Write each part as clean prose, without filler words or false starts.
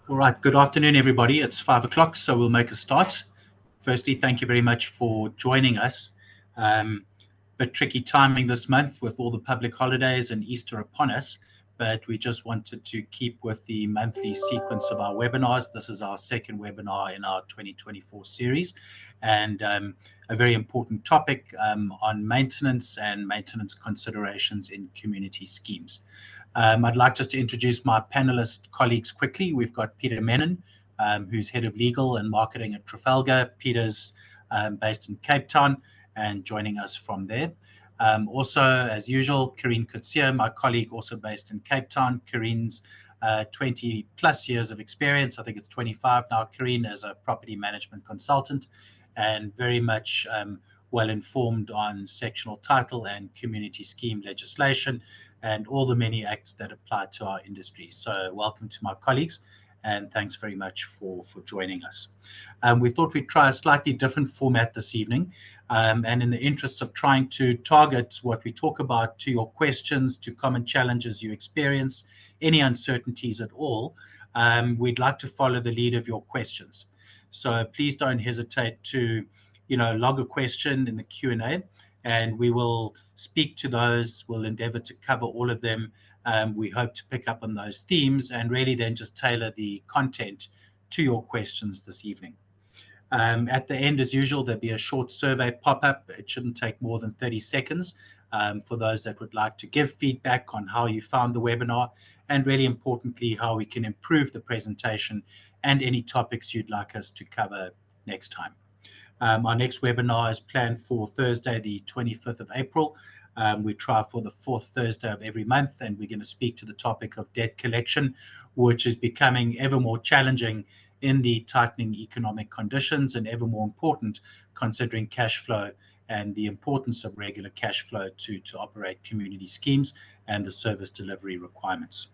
All right, good afternoon, everybody. It's 5 o'clock, so we'll make a start. Firstly, thank you very much for joining us. Bit tricky timing this month with all the public holidays and Easter upon us, but we just wanted to keep with the monthly sequence of our webinars. This is our second webinar in our 2024 series, and a very important topic on maintenance and maintenance considerations in community schemes. I'd like just to introduce my panelist colleagues quickly. We've got Peter Menon, who's head of legal and marketing at Trafalgar. Peter's based in Cape Town and joining us from there. Also, as usual, Karine Coetzee, my colleague, also based in Cape Town. Karine's 20 plus years of experience. I think it's 25 now, Karine, as a property management consultant and very much well informed on sectional title and community scheme legislation and all the many acts that apply to our industry. So welcome to my colleagues, and thanks very much for joining us. We thought we'd try a slightly different format this evening, and in the interests of trying to target what we talk about to your questions, to common challenges you experience, any uncertainties at all, we'd like to follow the lead of your questions. So please don't hesitate to, log a question in the Q&A, and we will speak to those. We'll endeavor to cover all of them. We hope to pick up on those themes and really then just tailor the content to your questions this evening. At the end, as usual, there'll be a short survey pop-up. It shouldn't take more than 30 seconds for those that would like to give feedback on how you found the webinar, and really importantly, how we can improve the presentation and any topics you'd like us to cover next time. Our next webinar is planned for Thursday, the 25th of April. We try for the fourth Thursday of every month, and we're going to speak to the topic of debt collection, which is becoming ever more challenging in the tightening economic conditions and ever more important considering cash flow and the importance of regular cash flow to operate community schemes and the service delivery requirements.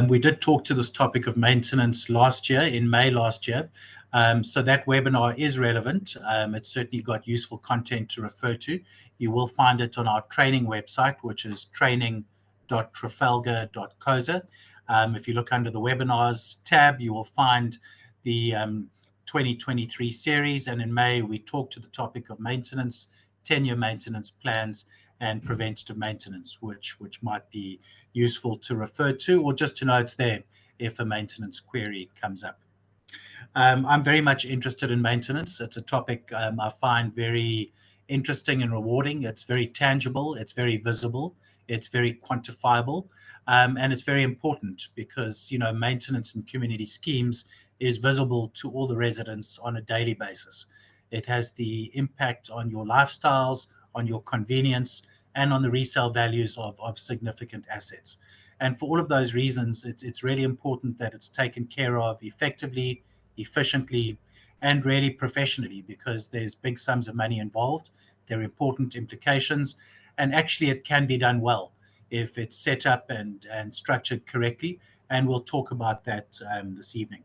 We did talk to this topic of maintenance last year, in May last year. So that webinar is relevant. It's certainly got useful content to refer to. You will find it on our training website, which is training.trafalgar.co.za. If you look under the webinars tab, you will find the 2023 series. And in May, we talked to the topic of maintenance, 10-year maintenance plans, and preventative maintenance, which might be useful to refer to, or just to know it's there if a maintenance query comes up. I'm very much interested in maintenance. It's a topic I find very interesting and rewarding. It's very tangible, it's very visible, it's very quantifiable, and it's very important because, maintenance in community schemes is visible to all the residents on a daily basis. It has the impact on your lifestyles, on your convenience, and on the resale values of significant assets. And for all of those reasons, it's really important that it's taken care of effectively, efficiently, and really professionally, because there's big sums of money involved. There are important implications, and actually it can be done well if it's set up and structured correctly. And we'll talk about that this evening.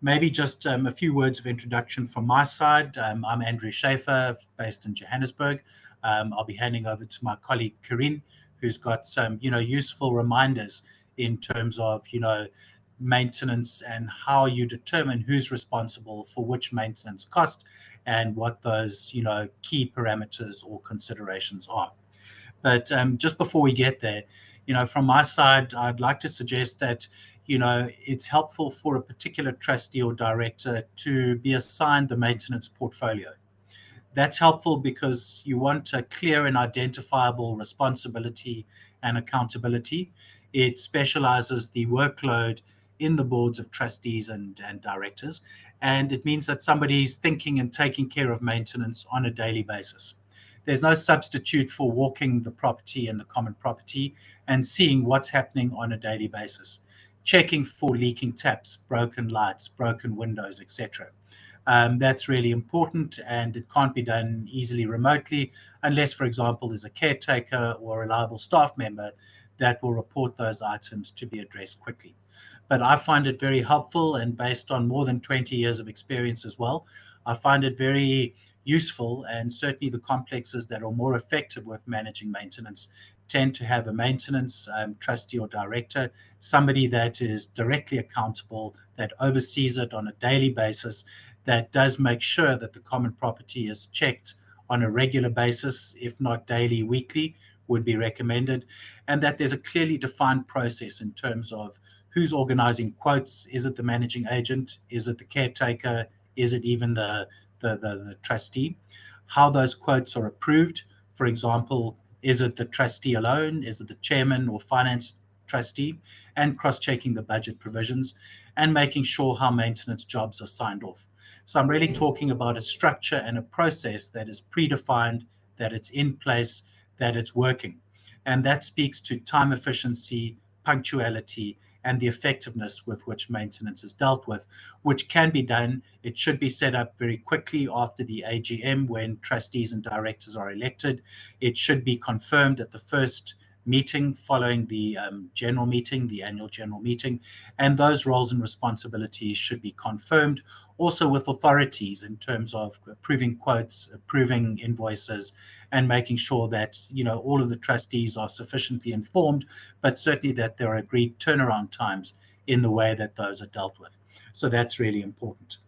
Maybe just a few words of introduction from my side. I'm Andrew Schaefer, based in Johannesburg. I'll be handing over to my colleague Karine, who's got some, useful reminders in terms of, maintenance and how you determine who's responsible for which maintenance cost and what those, key parameters or considerations are. But just before we get there, from my side, I'd like to suggest that, it's helpful for a particular trustee or director to be assigned the maintenance portfolio. That's helpful because you want a clear and identifiable responsibility and accountability. It specializes the workload in the boards of trustees and directors, and it means that somebody's thinking and taking care of maintenance on a daily basis. There's no substitute for walking the property and the common property and seeing what's happening on a daily basis, checking for leaking taps, broken lights, broken windows, etc. That's really important, and it can't be done easily remotely unless, for example, there's a caretaker or a reliable staff member that will report those items to be addressed quickly. But I find it very helpful, and based on more than 20 years of experience as well, I find it very useful, and certainly the complexes that are more effective with managing maintenance tend to have a maintenance trustee or director, somebody that is directly accountable, that oversees it on a daily basis, that does make sure that the common property is checked on a regular basis, if not daily, weekly, would be recommended, and that there's a clearly defined process in terms of who's organizing quotes. Is it the managing agent? Is it the caretaker? Is it even the trustee? How those quotes are approved. For example, is it the trustee alone? Is it the chairman or finance trustee? And cross-checking the budget provisions and making sure how maintenance jobs are signed off. So I'm really talking about a structure and a process that is predefined, that it's in place, that it's working. And that speaks to time efficiency, punctuality, and the effectiveness with which maintenance is dealt with, which can be done. It should be set up very quickly after the AGM when trustees and directors are elected. It should be confirmed at the first meeting following the general meeting, the annual general meeting, and those roles and responsibilities should be confirmed also with authorities in terms of approving quotes, approving invoices, and making sure that all of the trustees are sufficiently informed, but certainly that there are agreed turnaround times in the way that those are dealt with. So that's really important.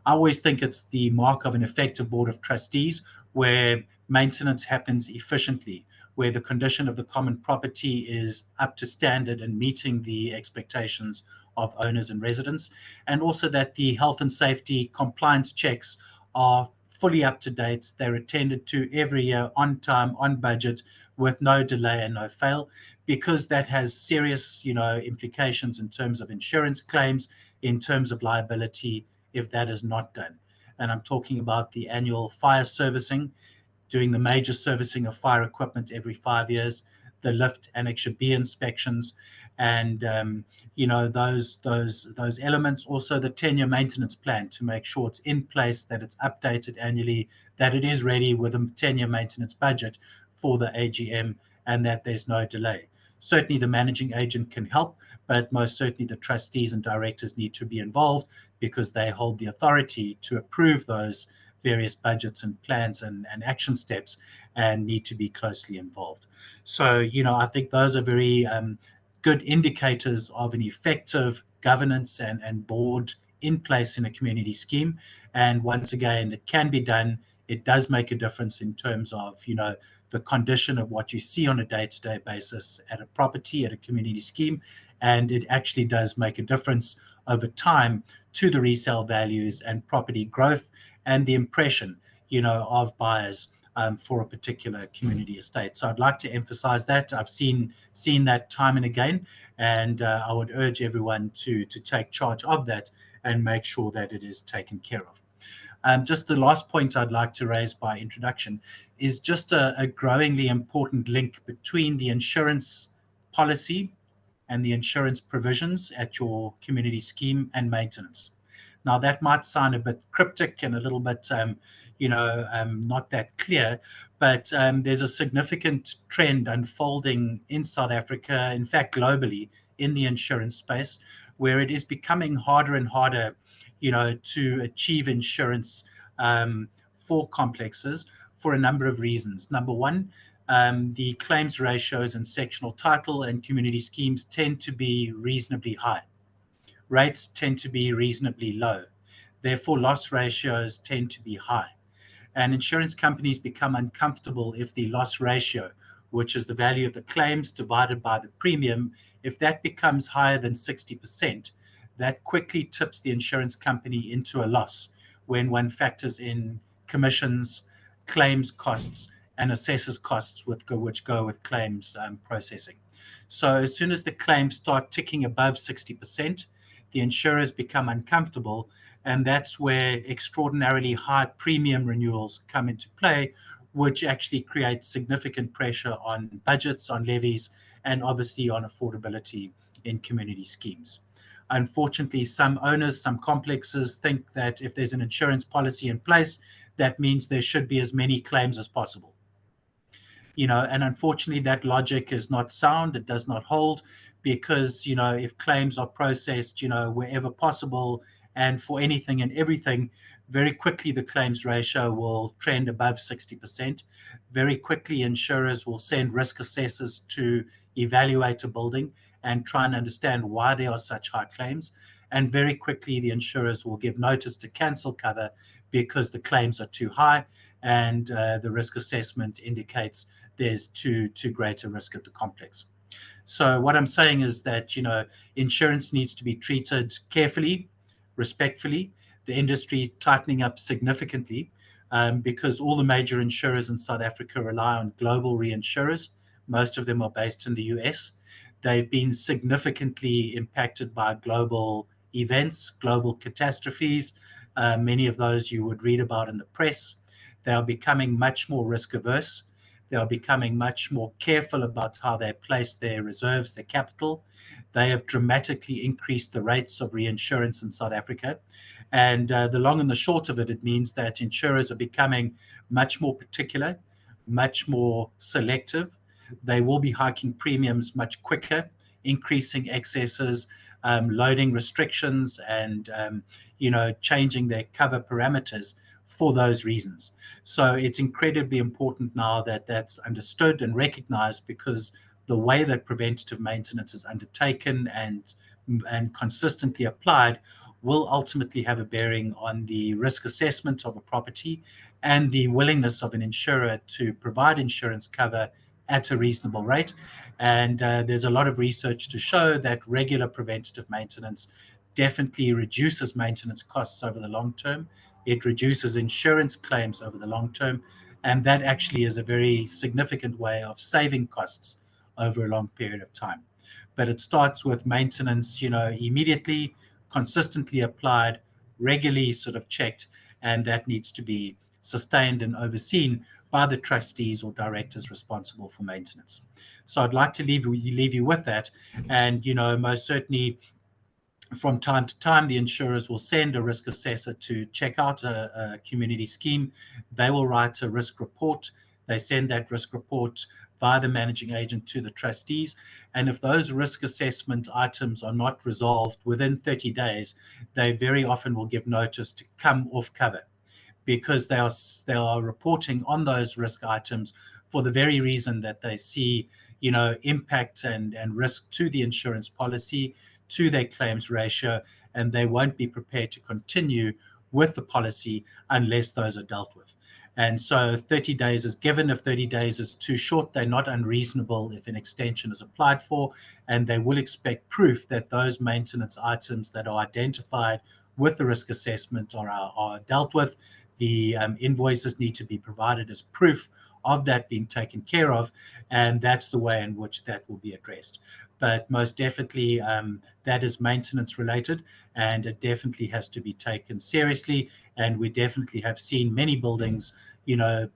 I always think it's the mark of an effective board of trustees where maintenance happens efficiently, where the condition of the common property is up to standard and meeting the expectations of owners and residents, and also that the health and safety compliance checks are fully up to date. They're attended to every year on time, on budget, with no delay and no fail, because that has serious, implications in terms of insurance claims, in terms of liability, if that is not done. And I'm talking about the annual fire servicing, doing the major servicing of fire equipment every 5 years, the lift Annexure B inspections, and those elements. Also, the 10-year maintenance plan to make sure it's in place, that it's updated annually, that it is ready with a 10-year maintenance budget for the AGM, and that there's no delay. Certainly, the managing agent can help, but most certainly the trustees and directors need to be involved because they hold the authority to approve those various budgets and plans and action steps, and need to be closely involved. So, I think those are very good indicators of an effective governance and board in place in a community scheme. And once again, it can be done. It does make a difference in terms of, the condition of what you see on a day-to-day basis at a property, at a community scheme. And it actually does make a difference over time to the resale values and property growth and the impression, of buyers for a particular community estate. So I'd like to emphasize that. I've seen that time and again, and I would urge everyone to take charge of that and make sure that it is taken care of. Just the last point I'd like to raise by introduction is just a growingly important link between the insurance policy and the insurance provisions at your community scheme and maintenance. Now, that might sound a bit cryptic and a little bit, not that clear, but there's a significant trend unfolding in South Africa, in fact, globally, in the insurance space, where it is becoming harder and harder, to achieve insurance for complexes for a number of reasons. Number one, the claims ratios in sectional title and community schemes tend to be reasonably high. Rates tend to be reasonably low. Therefore, loss ratios tend to be high. And insurance companies become uncomfortable if the loss ratio, which is the value of the claims divided by the premium, if that becomes higher than 60%, that quickly tips the insurance company into a loss when one factors in commissions, claims costs, and assessors costs which go with claims processing. So as soon as the claims start ticking above 60%, the insurers become uncomfortable, and that's where extraordinarily high premium renewals come into play, which actually creates significant pressure on budgets, on levies, and obviously on affordability in community schemes. Unfortunately, some owners, some complexes think that if there's an insurance policy in place, that means there should be as many claims as possible. And unfortunately, that logic is not sound. It does not hold because, if claims are processed, wherever possible, And for anything and everything, very quickly the claims ratio will trend above 60%. Very quickly, insurers will send risk assessors to evaluate a building and try and understand why there are such high claims. And very quickly, the insurers will give notice to cancel cover because the claims are too high, and the risk assessment indicates there's too great a risk at the complex. So what I'm saying is that, insurance needs to be treated carefully, respectfully. The industry is tightening up significantly because all the major insurers in South Africa rely on global reinsurers. Most of them are based in the US. They've been significantly impacted by global events, global catastrophes. Many of those you would read about in the press. They are becoming much more risk averse. They are becoming much more careful about how they place their reserves, their capital. They have dramatically increased the rates of reinsurance in South Africa. And the long and the short of it, it means that insurers are becoming much more particular, much more selective. They will be hiking premiums much quicker, increasing excesses, loading restrictions, and changing their cover parameters for those reasons. So it's incredibly important now that that's understood and recognized, because the way that preventative maintenance is undertaken and consistently applied will ultimately have a bearing on the risk assessment of a property and the willingness of an insurer to provide insurance cover at a reasonable rate. And there's a lot of research to show that regular preventative maintenance definitely reduces maintenance costs over the long term. It reduces insurance claims over the long term. And that actually is a very significant way of saving costs over a long period of time. But it starts with maintenance, immediately, consistently applied, regularly sort of checked, and that needs to be sustained and overseen by the trustees or directors responsible for maintenance. So I'd like to leave you with that. And, most certainly, from time to time, the insurers will send a risk assessor to check out a community scheme. They will write a risk report. They send that risk report via the managing agent to the trustees. And if those risk assessment items are not resolved within 30 days, they very often will give notice to come off cover, because they are reporting on those risk items for the very reason that they see, impact and risk to the insurance policy, to their claims ratio, and they won't be prepared to continue with the policy unless those are dealt with. And so 30 days is given. If 30 days is too short, they're not unreasonable if an extension is applied for, and they will expect proof that those maintenance items that are identified with the risk assessment are dealt with. The invoices need to be provided as proof of that being taken care of, and that's the way in which that will be addressed. But most definitely, that is maintenance related, and it definitely has to be taken seriously. And we definitely have seen many buildings,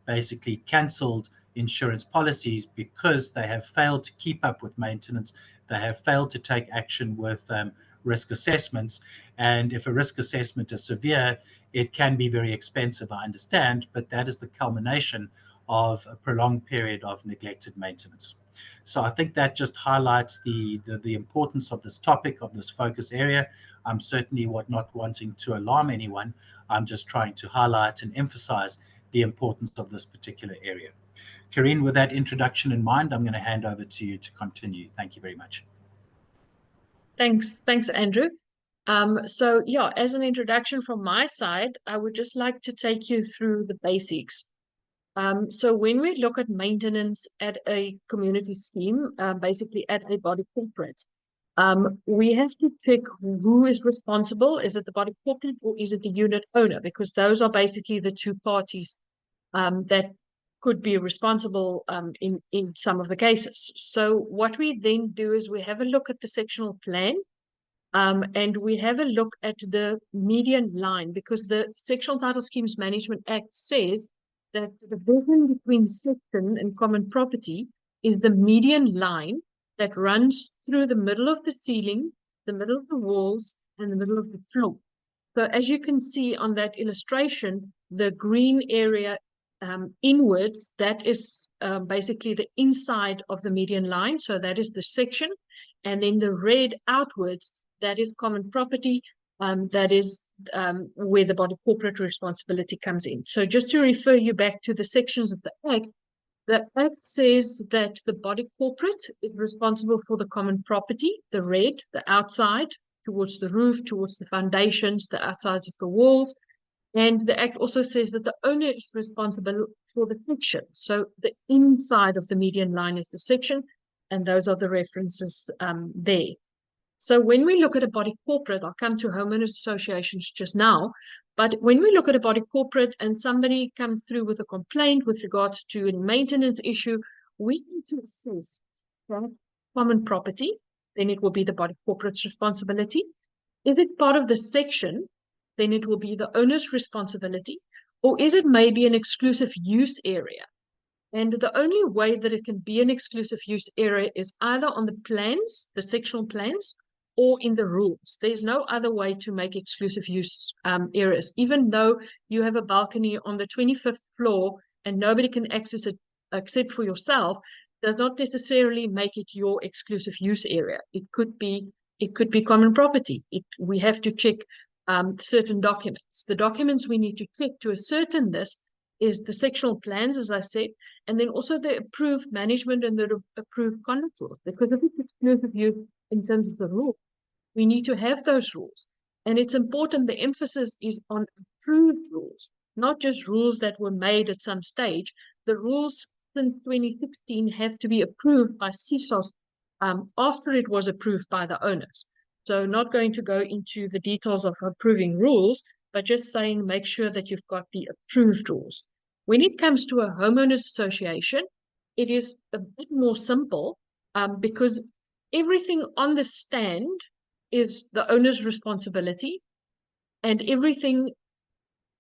basically cancelled insurance policies because they have failed to keep up with maintenance. They have failed to take action with risk assessments. And if a risk assessment is severe, it can be very expensive, I understand, but that is the culmination of a prolonged period of neglected maintenance. So I think that just highlights the importance of this topic, of this focus area. I'm certainly not wanting to alarm anyone. I'm just trying to highlight and emphasize the importance of this particular area. Karine, with that introduction in mind, I'm going to hand over to you to continue. Thank you very much. Thanks, Andrew. So yeah, as an introduction from my side, I would just like to take you through the basics. So when we look at maintenance at a community scheme, basically at a body corporate, we have to pick who is responsible. Is it the body corporate or is it the unit owner? Because those are basically the two parties that could be responsible in some of the cases. So what we then do is we have a look at the sectional plan, and we have a look at the median line, because the Sectional Title Schemes Management Act says that the division between section and common property is the median line that runs through the middle of the ceiling, the middle of the walls, and the middle of the floor. So as you can see on that illustration, the green area inwards, that is basically the inside of the median line. So that is the section. And then the red outwards, that is common property. That is where the body corporate responsibility comes in. So just to refer you back to the sections of the Act says that the body corporate is responsible for the common property, the red, the outside, towards the roof, towards the foundations, the outsides of the walls. And the Act also says that the owner is responsible for the section. So the inside of the median line is the section, and those are the references there. So when we look at a body corporate, I'll come to homeowners associations just now, but when we look at a body corporate and somebody comes through with a complaint with regards to a maintenance issue, we need to assess that common property, then it will be the body corporate's responsibility. Is it part of the section, then it will be the owner's responsibility, or is it maybe an exclusive use area? And the only way that it can be an exclusive use area is either on the plans, the sectional plans, or in the rules. There's no other way to make exclusive use areas. Even though you have a balcony on the 25th floor and nobody can access it except for yourself, does not necessarily make it your exclusive use area. It could be common property. We have to check certain documents. The documents we need to check to ascertain this is the sectional plans, as I said, and then also the approved management and the approved conduct rules. Because if it's exclusive use in terms of the rules, we need to have those rules. And it's important, the emphasis is on approved rules, not just rules that were made at some stage. The rules since 2016 have to be approved by CSOS after it was approved by the owners. So not going to go into the details of approving rules, but just saying make sure that you've got the approved rules. When it comes to a homeowners association, it is a bit more simple because everything on the stand is the owner's responsibility, and everything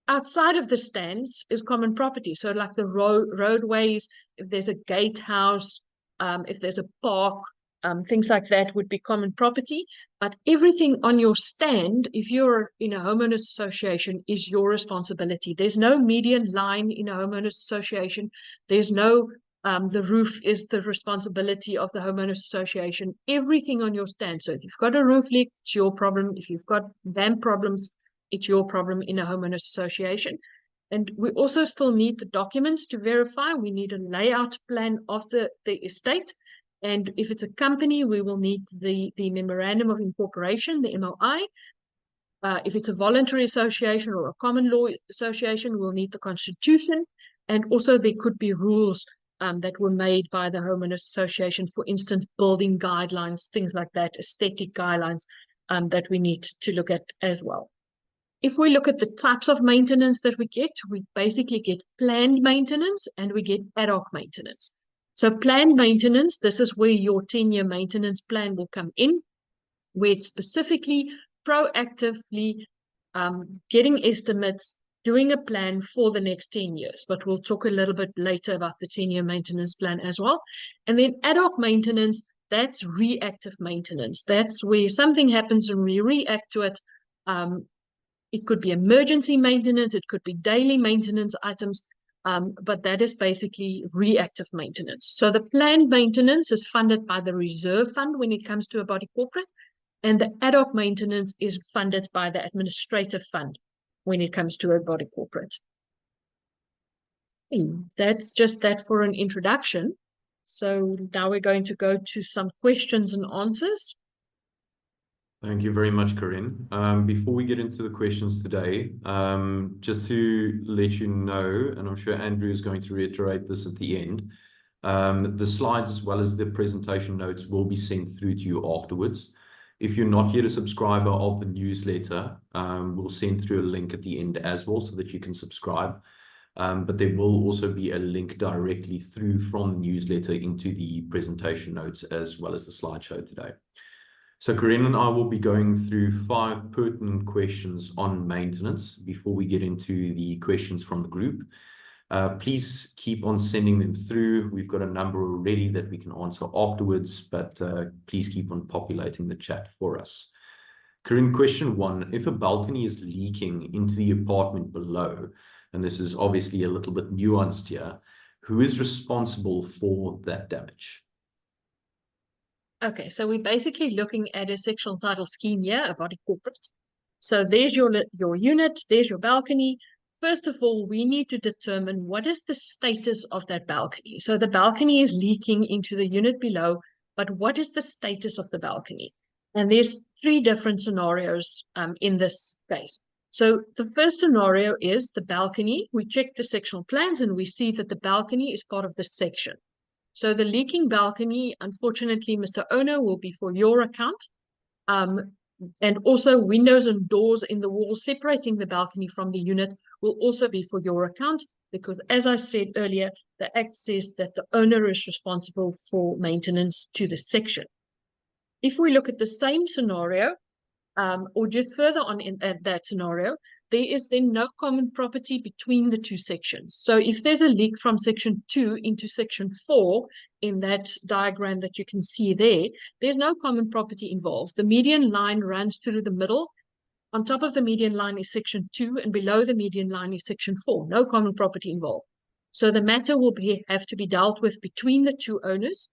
outside of the stands is common property. So like the roadways, if there's a gatehouse, if there's a park, things like that would be common property. But everything on your stand, if you're in a homeowners association, is your responsibility. There's no median line in a homeowners association. There's no the roof is the responsibility of the homeowners association. Everything on your stand. So if you've got a roof leak, it's your problem. If you've got damp problems, it's your problem in a homeowners association. And we also still need the documents to verify. We need a layout plan of the estate. And if it's a company, we will need the memorandum of incorporation, the MOI. If it's a voluntary association or a common law association, we'll need the constitution. And also there could be rules that were made by the homeowners association, for instance, building guidelines, things like that, aesthetic guidelines that we need to look at as well. If we look at the types of maintenance that we basically get planned maintenance and we get ad hoc maintenance. So planned maintenance, this is where your 10-year maintenance plan will come in, where it's specifically proactively getting estimates, doing a plan for the next 10 years. But we'll talk a little bit later about the 10-year maintenance plan as well. And then ad hoc maintenance, that's reactive maintenance. That's where something happens and we react to it. It could be emergency maintenance, it could be daily maintenance items, but that is basically reactive maintenance. So the planned maintenance is funded by the reserve fund when it comes to a body corporate, and the ad hoc maintenance is funded by the administrative fund when it comes to a body corporate. That's just that for an introduction. So now we're going to go to some questions and answers. Thank you very much, Corinne. Before we get into the questions today, just to let you know, and I'm sure Andrew is going to reiterate this at the end, the slides as well as the presentation notes will be sent through to you afterwards. If you're not yet a subscriber of the newsletter, we'll send through a link at the end as well so that you can subscribe. But there will also be a link directly through from the newsletter into the presentation notes as well as the slideshow today. So Corinne and I will be going through 5 pertinent questions on maintenance before we get into the questions from the group. Please keep on sending them through. We've got a number already that we can answer afterwards, but please keep on populating the chat for us. Corinne, question 1, if a balcony is leaking into the apartment below, and this is obviously a little bit nuanced here, who is responsible for that damage? Okay, so we're basically looking at a sectional title scheme here, a body corporate. So there's your unit, there's your balcony. First of all, we need to determine what is the status of that balcony. So the balcony is leaking into the unit below, but what is the status of the balcony? And there's 3 different scenarios in this case. So the first scenario is the balcony. We check the sectional plans and we see that the balcony is part of the section. So the leaking balcony, unfortunately, Mr. Owner, will be for your account. And also windows and doors in the wall separating the balcony from the unit will also be for your account, because as I said earlier, the Act says that the owner is responsible for maintenance to the section. If we look at the same scenario, or just further on in that scenario, there is then no common property between the 2 sections. So if there's a leak from section 2 into section 4 in that diagram that you can see there, there's no common property involved. The median line runs through the middle. On top of the median line is section 2, and below the median line is section 4. No common property involved. So the matter will have to be dealt with between the 2 owners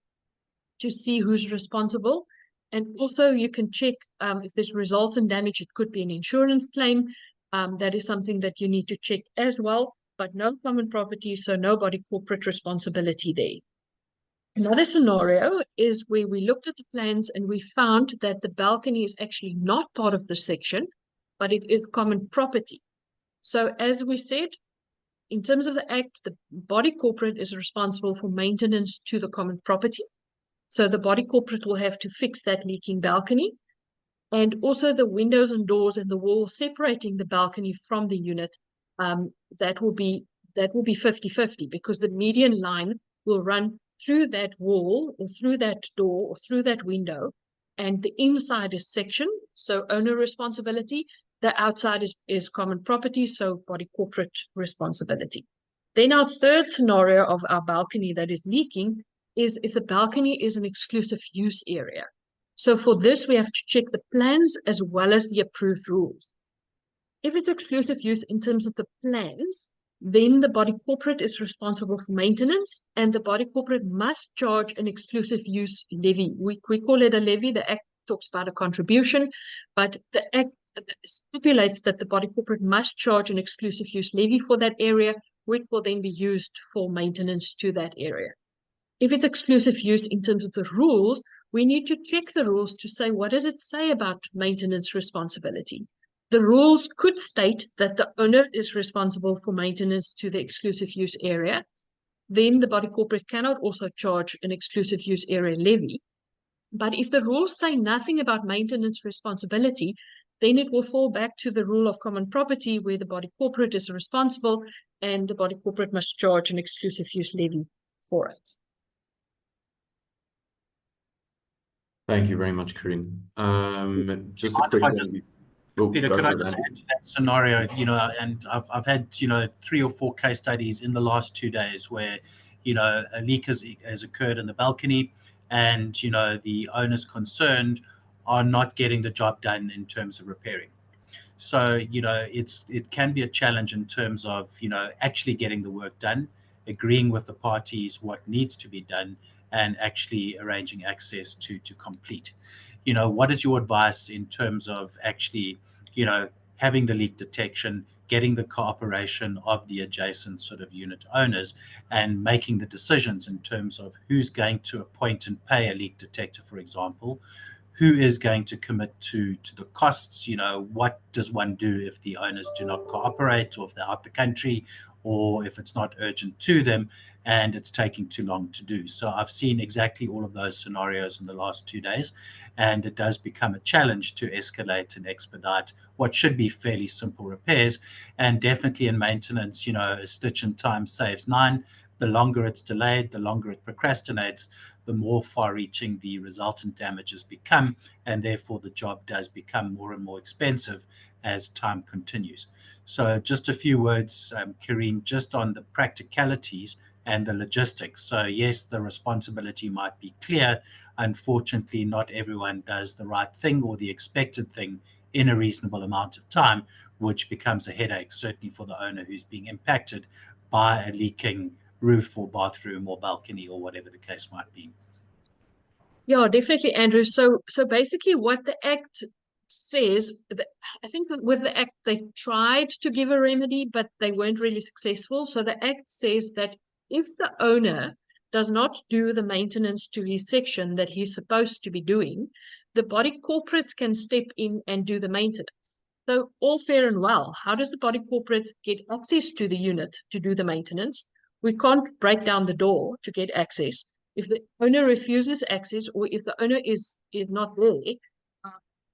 to see who's responsible. And also you can check if there's resultant damage. It could be an insurance claim. That is something that you need to check as well, but no common property, so nobody corporate responsibility there. Another scenario is where we looked at the plans and we found that the balcony is actually not part of the section, but it is common property. So as we said, in terms of the Act, the body corporate is responsible for maintenance to the common property. So the body corporate will have to fix that leaking balcony. And also the windows and doors and the wall separating the balcony from the unit, that will be 50-50, because the median line will run through that wall or through that door or through that window, and the inside is section, so owner responsibility. The outside is common property, so body corporate responsibility. Then our third scenario of our balcony that is leaking is if the balcony is an exclusive use area. So for this, we have to check the plans as well as the approved rules. If it's exclusive use in terms of the plans, then the body corporate is responsible for maintenance, and the body corporate must charge an exclusive use levy. We call it a levy. The Act talks about a contribution, but the Act stipulates that the body corporate must charge an exclusive use levy for that area, which will then be used for maintenance to that area. If it's exclusive use in terms of the rules, we need to check the rules to say, what does it say about maintenance responsibility? The rules could state that the owner is responsible for maintenance to the exclusive use area. Then the body corporate cannot also charge an exclusive use area levy. But if the rules say nothing about maintenance responsibility, then it will fall back to the rule of common property, where the body corporate is responsible and the body corporate must charge an exclusive use levy for it. Thank you very much, Corinne. Just a quick one. Peter, could I just add to that scenario? And I've had 3 or 4 case studies in the last 2 days where a leak has occurred in the balcony, and the owners concerned are not getting the job done in terms of repairing. So it can be a challenge in terms of actually getting the work done, agreeing with the parties what needs to be done, and actually arranging access to complete. What is your advice in terms of actually, having the leak detection, getting the cooperation of the adjacent sort of unit owners, and making the decisions in terms of who's going to appoint and pay a leak detector, for example, who is going to commit to the costs? What does one do if the owners do not cooperate, or if they're out the country, or if it's not urgent to them and it's taking too long to do? So I've seen exactly all of those scenarios in the last 2 days, and it does become a challenge to escalate and expedite what should be fairly simple repairs. And definitely in maintenance, a stitch in time saves 9. The longer it's delayed, the longer it procrastinates, the more far-reaching the resultant damages become, and therefore the job does become more and more expensive as time continues. So just a few words, Corinne, just on the practicalities and the logistics. So yes, the responsibility might be clear. Unfortunately, not everyone does the right thing or the expected thing in a reasonable amount of time, which becomes a headache, certainly for the owner who's being impacted by a leaking roof or bathroom or balcony or whatever the case might be. Yeah, definitely, Andrew. So basically what the Act says that, I think that with the Act, they tried to give a remedy, but they weren't really successful. So the Act says that if the owner does not do the maintenance to his section that he's supposed to be doing, the body corporate can step in and do the maintenance. So all fair and well. How does the body corporate get access to the unit to do the maintenance? We can't break down the door to get access. If the owner refuses access, or if the owner is not there,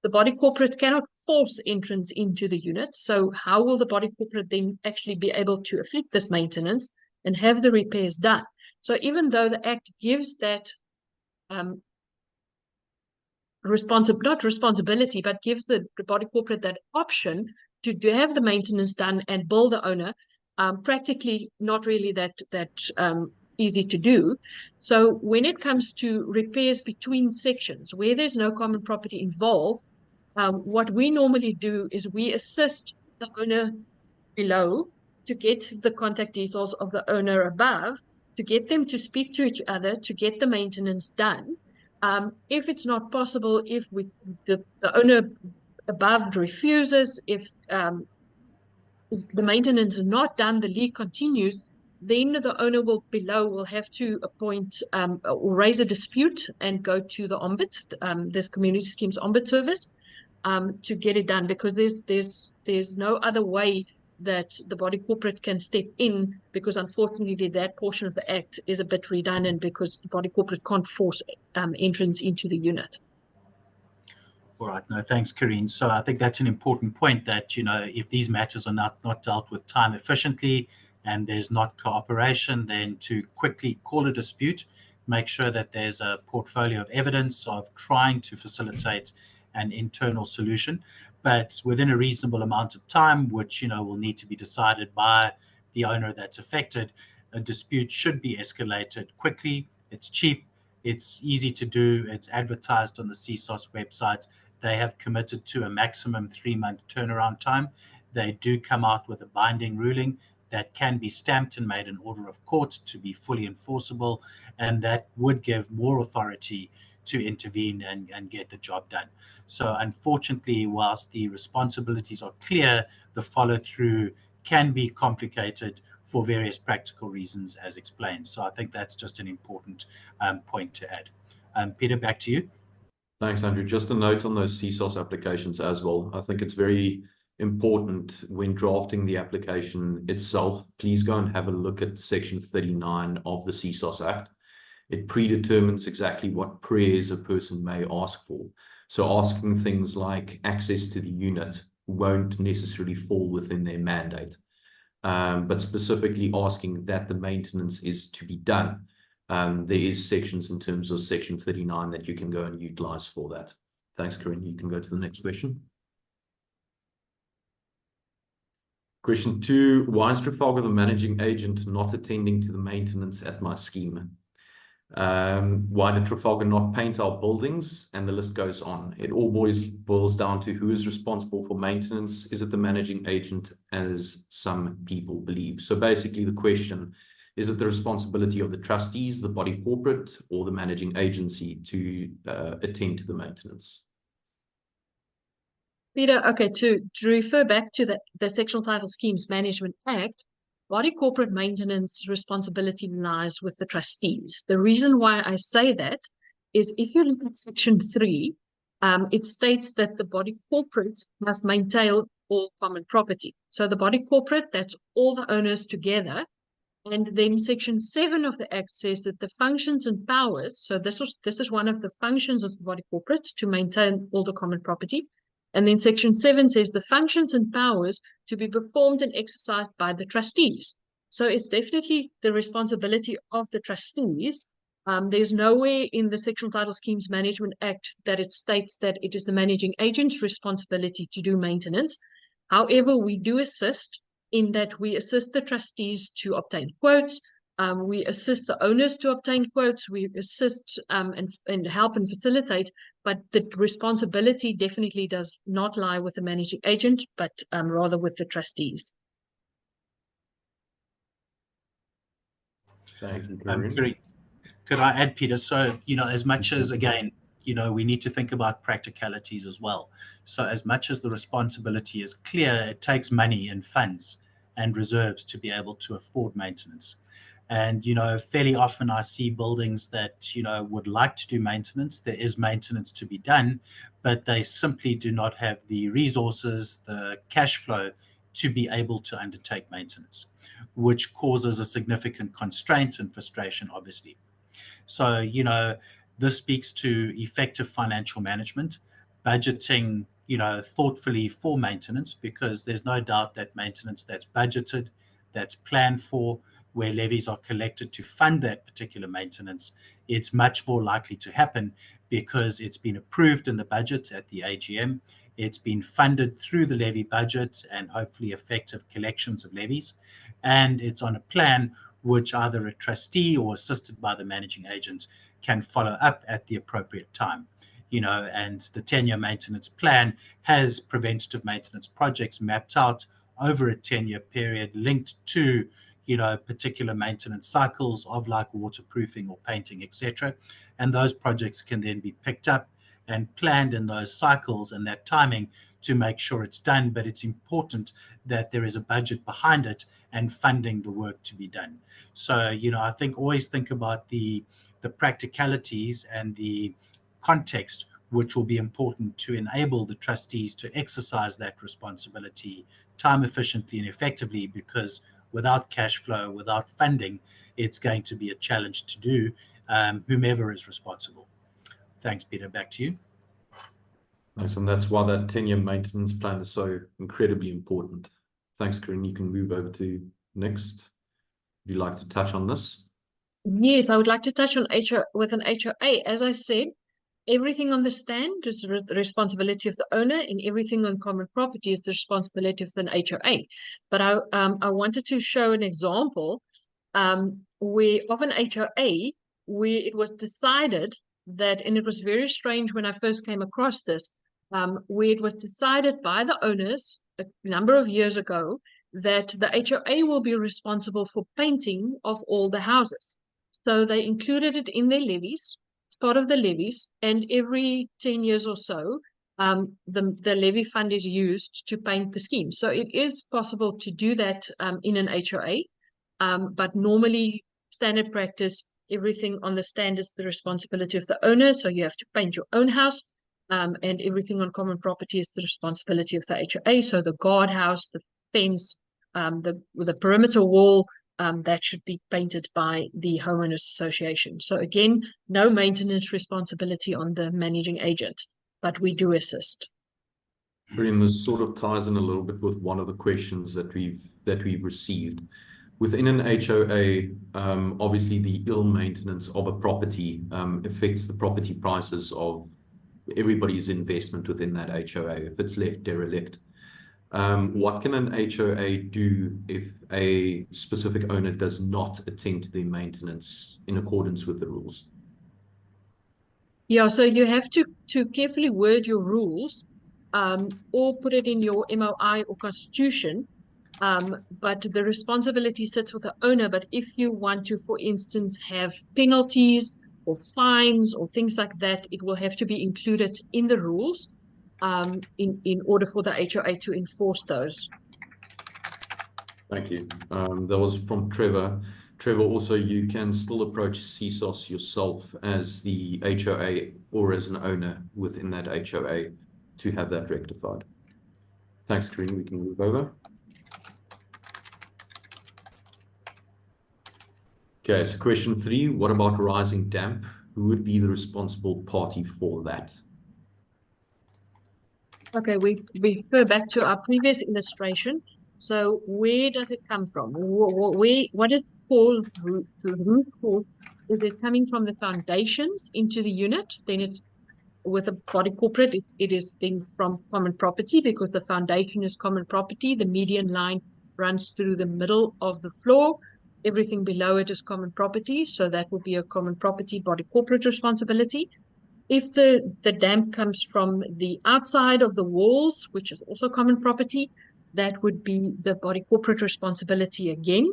the body corporate cannot force entrance into the unit. So how will the body corporate then actually be able to effect this maintenance and have the repairs done? So even though the Act gives that not responsibility, but gives the body corporate that option to have the maintenance done and bill the owner, practically not really that easy to do. So when it comes to repairs between sections where there's no common property involved, what we normally do is we assist the owner below to get the contact details of the owner above, to get them to speak to each other, to get the maintenance done. If it's not possible, if the owner above refuses, if the maintenance is not done, the leak continues, then the owner below will have to appoint or raise a dispute and go to the Ombud, this Community Schemes Ombud Service, to get it done, because there's no other way that the body corporate can step in, because unfortunately that portion of the Act is a bit redundant, because the body corporate can't force entrance into the unit. All right. No, thanks, Karine. So I think that's an important point, that, if these matters are not dealt with time efficiently and there's not cooperation, then to quickly call a dispute, make sure that there's a portfolio of evidence of trying to facilitate an internal solution, but within a reasonable amount of time, which, will need to be decided by the owner that's affected. A dispute should be escalated quickly. It's cheap. It's easy to do. It's advertised on the CSOS website. They have committed to a maximum 3-month turnaround time. They do come out with a binding ruling that can be stamped and made an order of court to be fully enforceable, and that would give more authority to intervene and get the job done. So unfortunately, whilst the responsibilities are clear, the follow-through can be complicated for various practical reasons, as explained. So I think that's just an important point to add. Peter, back to you. Thanks, Andrew. Just a note on those CSOS applications as well. I think it's very important when drafting the application itself, please go and have a look at Section 39 of the CSOS Act. It predetermines exactly what prayers a person may ask for. So asking things like access to the unit won't necessarily fall within their mandate, but specifically asking that the maintenance is to be done. There is sections in terms of Section 39 that you can go and utilize for that. Thanks, Karine. You can go to the next question. Question 2, why is Trafalgar the managing agent not attending to the maintenance at my scheme? Why did Trafalgar not paint our buildings? And the list goes on. It all boils down to who is responsible for maintenance. Is it the managing agent, as some people believe? So basically the question, is it the responsibility of the trustees, the body corporate, or the managing agency to attend to the maintenance? Peter, okay, to refer back to the Sectional Title Schemes Management Act, body corporate maintenance responsibility lies with the trustees. The reason why I say that is if you look at Section 3, it states that the body corporate must maintain all common property. So the body corporate, that's all the owners together. And then Section 7 of the Act says that the functions and powers, so this is one of the functions of the body corporate, to maintain all the common property. And then Section 7 says the functions and powers to be performed and exercised by the trustees. So it's definitely the responsibility of the trustees. There's nowhere in the Sectional Title Schemes Management Act that it states that it is the managing agent's responsibility to do maintenance. However, we do assist in that we assist the trustees to obtain quotes. We assist the owners to obtain quotes. We assist and help and facilitate, but the responsibility definitely does not lie with the managing agent, but rather with the trustees. Thank you, Karine. Could I add, Peter? So, as much as, again, we need to think about practicalities as well. So as much as the responsibility is clear, it takes money and funds and reserves to be able to afford maintenance. And, fairly often I see buildings that, would like to do maintenance. There is maintenance to be done, but they simply do not have the resources, the cash flow to be able to undertake maintenance, which causes a significant constraint and frustration, obviously. So, this speaks to effective financial management, budgeting, thoughtfully for maintenance, because there's no doubt that maintenance that's budgeted, that's planned for, where levies are collected to fund that particular maintenance, it's much more likely to happen because it's been approved in the budget at the AGM. It's been funded through the levy budget and hopefully effective collections of levies. And it's on a plan which either a trustee or assisted by the managing agent can follow up at the appropriate time. And the 10-year maintenance plan has preventative maintenance projects mapped out over a 10-year period linked to, particular maintenance cycles of like waterproofing or painting, etc. And those projects can then be picked up and planned in those cycles and that timing to make sure it's done. But it's important that there is a budget behind it and funding the work to be done. So, I think always think about the practicalities and the context, which will be important to enable the trustees to exercise that responsibility time efficiently and effectively, because without cash flow, without funding, it's going to be a challenge to do, whomever is responsible. Thanks, Peter. Back to you. Nice, and that's why that 10-year maintenance plan is so incredibly important. Thanks, Corinne. You can move over to next. Would you like to touch on this? Yes, I would like to touch on with an HOA. As I said, everything on the stand is the responsibility of the owner, and everything on common property is the responsibility of an HOA. But I wanted to show an example where of an HOA where it was decided that, and it was very strange when I first came across this, where it was decided by the owners a number of years ago that the HOA will be responsible for painting of all the houses. So they included it in their levies, it's part of the levies, and every 10 years or so, the levy fund is used to paint the scheme. So it is possible to do that in an HOA, but normally standard practice, everything on the stand is the responsibility of the owner. So you have to paint your own house, and everything on common property is the responsibility of the HOA. So the guardhouse, the fence, the perimeter wall, that should be painted by the homeowners association. So again, no maintenance responsibility on the managing agent, but we do assist. Brilliant. This sort of ties in a little bit with one of the questions that we've received. Within an HOA, obviously the ill maintenance of a property affects the property prices of everybody's investment within that HOA if it's left derelict. What can an HOA do if a specific owner does not attend to their maintenance in accordance with the rules? Yeah, so you have to carefully word your rules, or put it in your MOI or constitution, but the responsibility sits with the owner. But if you want to, for instance, have penalties or fines or things like that, it will have to be included in the rules. In order for the HOA to enforce those. Thank you. That was from Trevor. Trevor, also, you can still approach CSOS yourself as the HOA or as an owner within that HOA to have that rectified. Thanks, Corinne. We can move over. Okay, so question 3, what about rising damp? Who would be the responsible party for that? Okay, we refer back to our previous illustration. So where does it come from? What is called the roof called? Is it coming from the foundations into the unit? Then it's with a body corporate, it is then from common property, because the foundation is common property. The median line runs through the middle of the floor. Everything below it is common property. So that would be a common property body corporate responsibility. If the damp comes from the outside of the walls, which is also common property, that would be the body corporate responsibility again,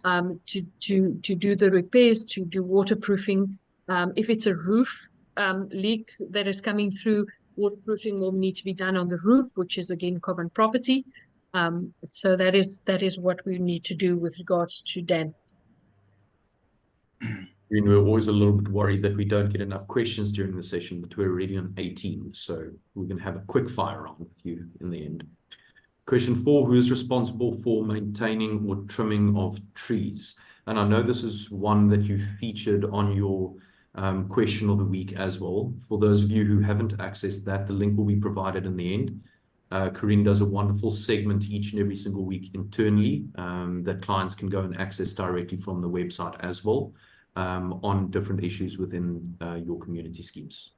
to do the repairs, to do waterproofing. If it's a roof, leak that is coming through, waterproofing will need to be done on the roof, which is again common property. So that is what we need to do with regards to damp. We're always a little bit worried that we don't get enough questions during the session, but we're already on 18, so we're going to have a quick fire round with you in the end. Question 4, who is responsible for maintaining or trimming of trees? And I know this is one that you featured on your question of the week as well. For those of you who haven't accessed that, the link will be provided in the end. Corinne does a wonderful segment each and every single week internally that clients can go and access directly from the website as well on different issues within your community schemes.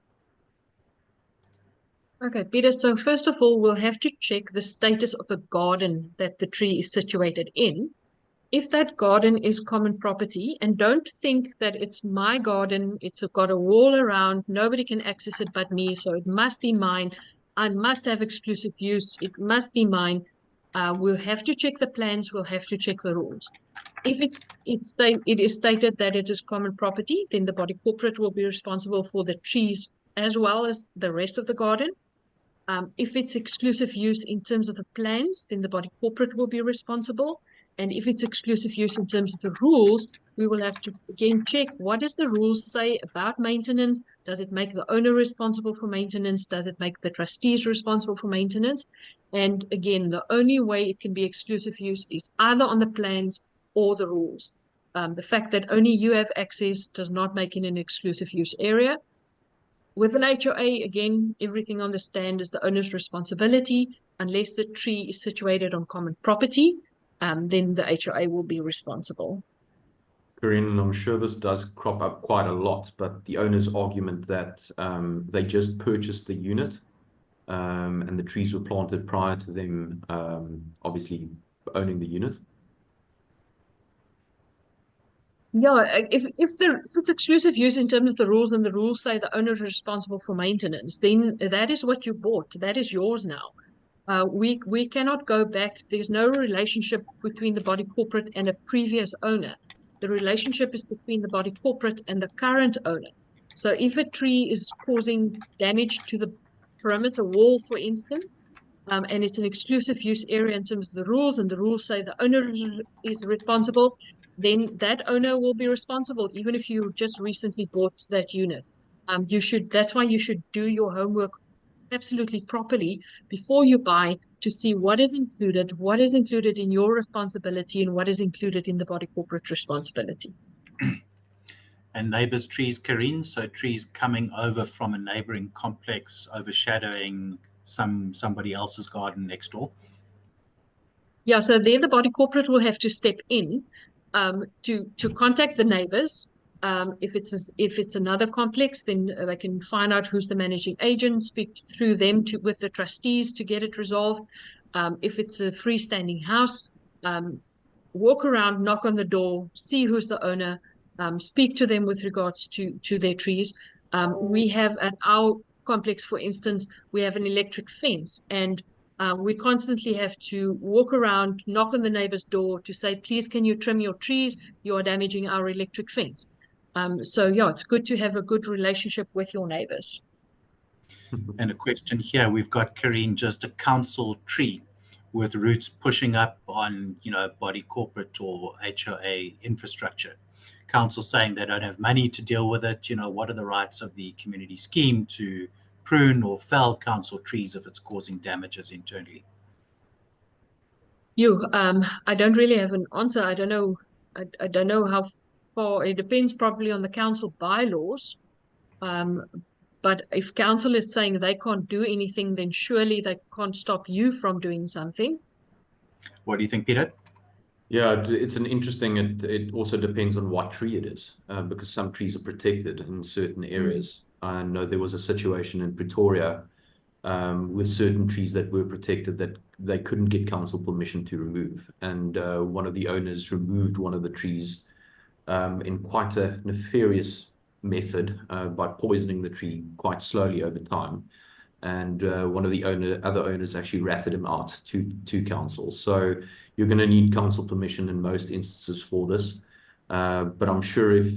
Okay, Peter, so first of all, we'll have to check the status of the garden that the tree is situated in. If that garden is common property, and don't think that it's my garden, it's got a wall around, nobody can access it but me, so it must be mine, I must have exclusive use, it must be mine. We'll have to check the plans, we'll have to check the rules. If it is stated that it is common property, then the body corporate will be responsible for the trees as well as the rest of the garden. If it's exclusive use in terms of the plans, then the body corporate will be responsible. And if it's exclusive use in terms of the rules, we will have to again check what does the rules say about maintenance. Does it make the owner responsible for maintenance? Does it make the trustees responsible for maintenance? And again, the only way it can be exclusive use is either on the plans or the rules. The fact that only you have access does not make it an exclusive use area. With an HOA, again, everything on the stand is the owner's responsibility. Unless the tree is situated on common property, then the HOA will be responsible. Corinne, I'm sure this does crop up quite a lot, but the owner's argument that they just purchased the unit and the trees were planted prior to them obviously owning the unit. Yeah, if it's exclusive use in terms of the rules, and the rules say the owner is responsible for maintenance, then that is what you bought. That is yours now. We cannot go back. There's no relationship between the body corporate and a previous owner. The relationship is between the body corporate and the current owner. So if a tree is causing damage to the perimeter wall, for instance, and it's an exclusive use area in terms of the rules, and the rules say the owner is responsible, then that owner will be responsible, even if you just recently bought that unit. That's why you should do your homework absolutely properly before you buy, to see what is included in your responsibility and what is included in the body corporate responsibility. And neighbors' trees, Corinne, so trees coming over from a neighboring complex, overshadowing somebody else's garden next door. Yeah, so there the body corporate will have to step in to contact the neighbors. If it's another complex, then they can find out who's the managing agent, speak through them with the trustees to get it resolved. If it's a freestanding house, walk around, knock on the door, see who's the owner, speak to them with regards to their trees. We have at our complex, for instance, we have an electric fence, and we constantly have to walk around, knock on the neighbor's door to say, please, can you trim your trees? You are damaging our electric fence. So yeah, it's good to have a good relationship with your neighbors. And a question here, we've got, Corinne, just a council tree with roots pushing up on, body corporate or HOA infrastructure. Council saying they don't have money to deal with it. What are the rights of the community scheme to prune or fell council trees if it's causing damages internally? I don't really have an answer. I don't know. I don't know how far. It depends probably on the council bylaws. But if council is saying they can't do anything, then surely they can't stop you from doing something. What do you think, Peter? Yeah, it's an interesting, it also depends on what tree it is, because some trees are protected in certain areas. I know there was a situation in Pretoria with certain trees that were protected that they couldn't get council permission to remove. And one of the owners removed one of the trees in quite a nefarious method by poisoning the tree quite slowly over time. And one of the other owners actually ratted him out to council. So you're going to need council permission in most instances for this. But I'm sure if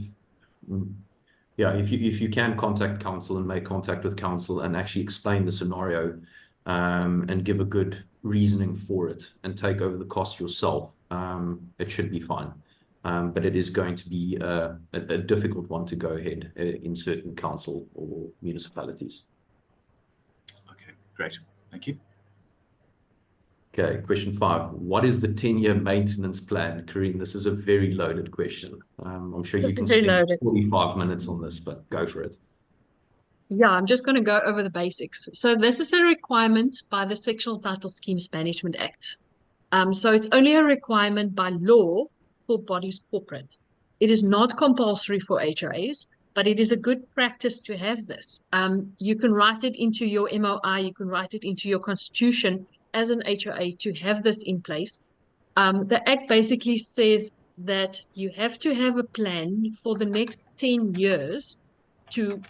yeah, if you can contact counsel and make contact with counsel and actually explain the scenario, and give a good reasoning for it and take over the cost yourself, it should be fine. But it is going to be a difficult one to go ahead in certain council or municipalities. Okay, great. Thank you. Okay, question 5. What is the 10-year maintenance plan? Karine, this is a very loaded question. I'm sure you can spend 45 minutes on this, but go for it. Yeah, I'm just going to go over the basics. So this is a requirement by the Sexual Title Schemes Management Act. So it's only a requirement by law for bodies corporate. It is not compulsory for HOAs, but it is a good practice to have this. You can write it into your MOI, you can write it into your constitution as an HOA to have this in place. The Act basically says that you have to have a plan for the next 10 years to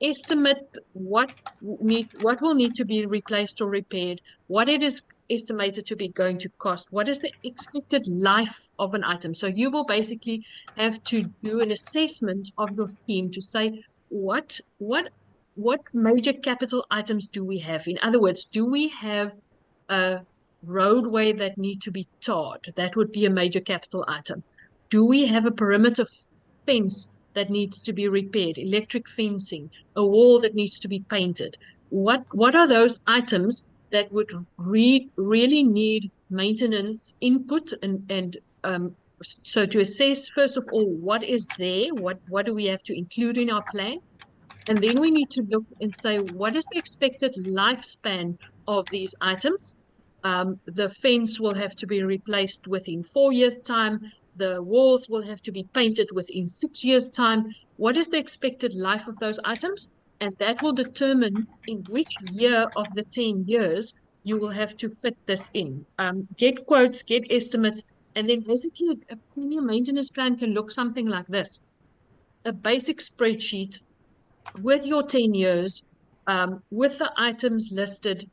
estimate what will need to be replaced or repaired, what it is estimated to be going to cost, what is the expected life of an item. So you will basically have to do an assessment of your scheme to say what major capital items do we have. In other words, do we have a roadway that need to be tarred? That would be a major capital item. Do we have a perimeter fence that needs to be repaired, electric fencing, a wall that needs to be painted? What are those items that would really need maintenance input and so to assess, first of all, what is there, what do we have to include in our plan? And then we need to look and say, what is the expected lifespan of these items? The fence will have to be replaced within 4 years' time. The walls will have to be painted within 6 years' time. What is the expected life of those items? And that will determine in which year of the 10 years you will have to fit this in. Get quotes, get estimates, and then basically a premium maintenance plan can look something like this. A basic spreadsheet with your 10 years, with the items listed,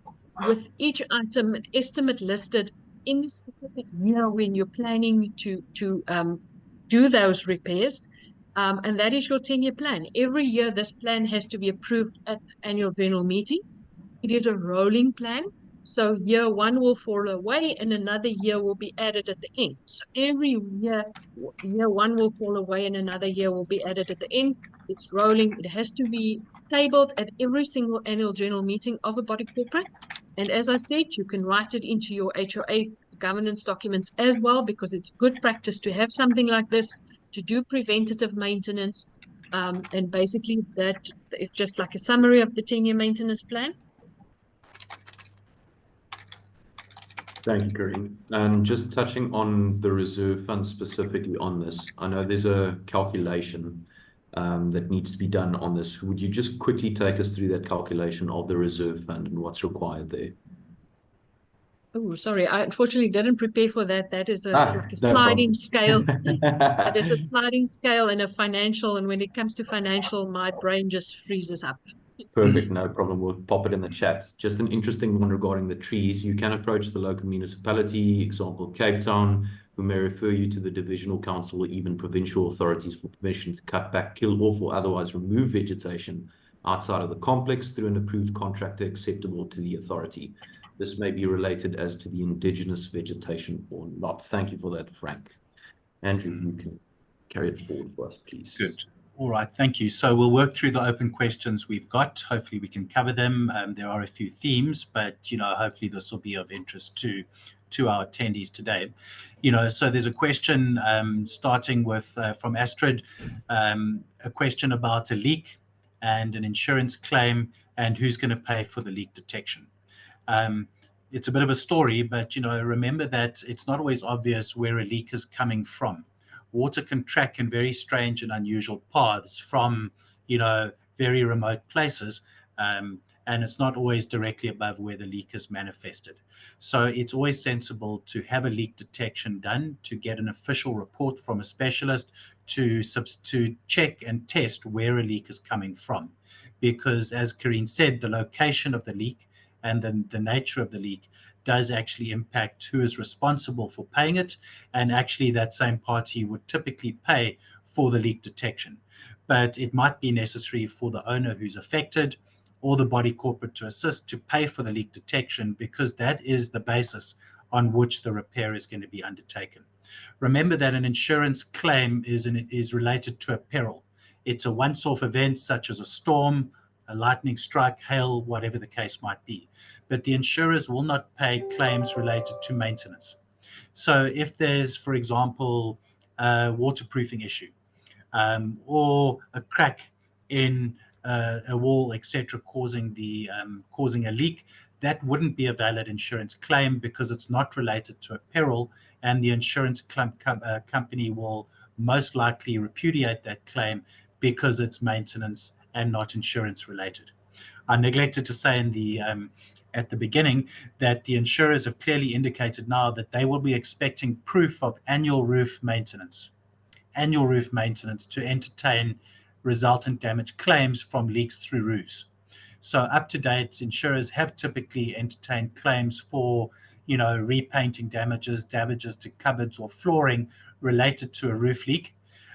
with each item an estimate listed in the specific year when you're planning to do those repairs. And that is your 10-year plan. Every year, this plan has to be approved at the annual general meeting. It is a rolling plan. So year 1 will fall away and another year will be added at the end. So every year 1 will fall away and another year will be added at the end. It's rolling. It has to be tabled at every single annual general meeting of a body corporate. And as I said, you can write it into your HOA governance documents as well, because it's good practice to have something like this, to do preventative maintenance. And basically that it's just like a summary of the 10-year maintenance plan. Thank you, Karine. And just touching on the reserve fund specifically on this, I know there's a calculation that needs to be done on this. Would you just quickly take us through that calculation of the reserve fund and what's required there? Oh, sorry, I unfortunately didn't prepare for that. That is like a sliding scale. That is a sliding scale and a financial. And when it comes to financial, my brain just freezes up. Perfect, no problem. We'll pop it in the chat. Just an interesting one regarding the trees. You can approach the local municipality, example Cape Town, who may refer you to the divisional council or even provincial authorities for permission to cut back, kill off, or otherwise remove vegetation outside of the complex through an approved contractor acceptable to the authority. This may be related as to the indigenous vegetation or not. Thank you for that, Frank. Andrew, you can carry it forward for us, please. Good. All right, thank you. So we'll work through the open questions we've got. Hopefully we can cover them. There are a few themes, but hopefully this will be of interest to our attendees today. So there's a question starting with from Astrid, a question about a leak and an insurance claim and who's going to pay for the leak detection. It's a bit of a story, but remember that it's not always obvious where a leak is coming from. Water can track in very strange and unusual paths from, very remote places, and it's not always directly above where the leak is manifested. So it's always sensible to have a leak detection done, to get an official report from a specialist to check and test where a leak is coming from. Because as Karine said, the location of the leak and the nature of the leak does actually impact who is responsible for paying it, and actually that same party would typically pay for the leak detection. but it might be necessary for the owner who's affected or the body corporate to assist to pay for the leak detection, because that is the basis on which the repair is going to be undertaken. Remember that an insurance claim is related to a peril. It's a once-off event such as a storm, a lightning strike, hail, whatever the case might be. But the insurers will not pay claims related to maintenance. So if there's, for example, a waterproofing issue, or a crack in a wall, etc., causing a leak, that wouldn't be a valid insurance claim because it's not related to a peril, and the insurance company will most likely repudiate that claim because it's maintenance and not insurance related. I neglected to say at the beginning that the insurers have clearly indicated now that they will be expecting proof of annual roof maintenance to entertain resultant damage claims from leaks through roofs. So up to date, insurers have typically entertained claims for, repainting damages to cupboards or flooring related to a roof leak.